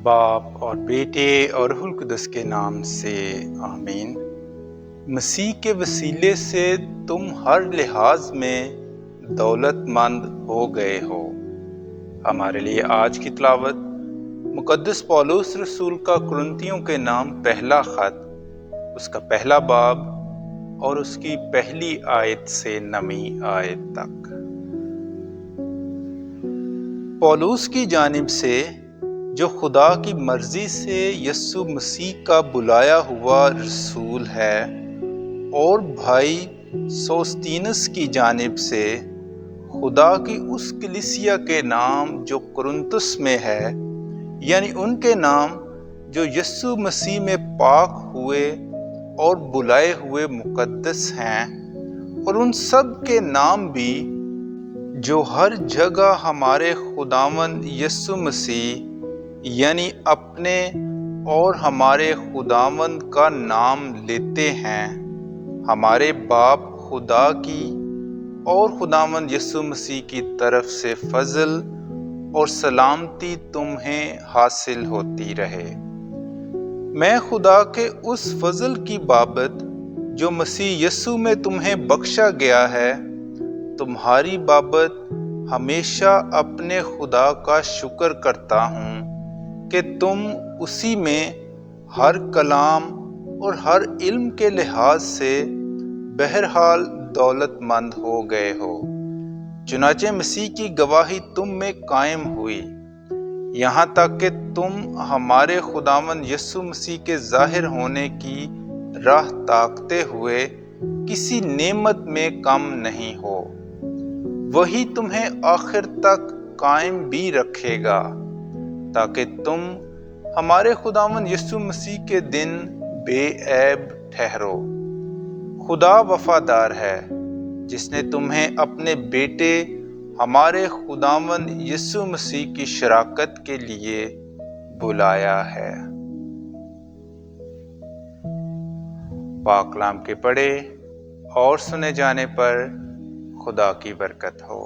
باپ اور بیٹے اور روح القدس کے نام سے آمین۔ مسیح کے وسیلے سے تم ہر لحاظ میں دولت مند ہو گئے ہو۔ ہمارے لیے آج کی تلاوت مقدس پولس رسول کا کرنتھیوں کے نام پہلا خط، اس کا پہلا باب اور اس کی پہلی آیت سے 9ویں آیت تک۔ پولس کی جانب سے، جو خدا کی مرضی سے یسوع مسیح کا بلایا ہوا رسول ہے، اور بھائی سوستینس کی جانب سے خدا کی اس کلیسیا کے نام جو کرنتس میں ہے، یعنی ان کے نام جو یسوع مسیح میں پاک ہوئے اور بلائے ہوئے مقدس ہیں، اور ان سب کے نام بھی جو ہر جگہ ہمارے خداوند یسوع مسیح یعنی اپنے اور ہمارے خداوند کا نام لیتے ہیں، ہمارے باپ خدا کی اور خداوند یسوع مسیح کی طرف سے فضل اور سلامتی تمہیں حاصل ہوتی رہے۔ میں خدا کے اس فضل کی بابت جو مسیح یسوع میں تمہیں بخشا گیا ہے، تمہاری بابت ہمیشہ اپنے خدا کا شکر کرتا ہوں کہ تم اسی میں ہر کلام اور ہر علم کے لحاظ سے بہرحال دولت مند ہو گئے ہو، چنانچہ مسیح کی گواہی تم میں قائم ہوئی، یہاں تک کہ تم ہمارے خداوند یسوع مسیح کے ظاہر ہونے کی راہ تاکتے ہوئے کسی نعمت میں کم نہیں ہو۔ وہی تمہیں آخر تک قائم بھی رکھے گا، تاکہ تم ہمارے خداوند یسوع مسیح کے دن بے عیب ٹھہرو۔ خدا وفادار ہے، جس نے تمہیں اپنے بیٹے ہمارے خداوند یسوع مسیح کی شراکت کے لیے بلایا ہے۔ پاک کلام کے پڑھے اور سنے جانے پر خدا کی برکت ہو۔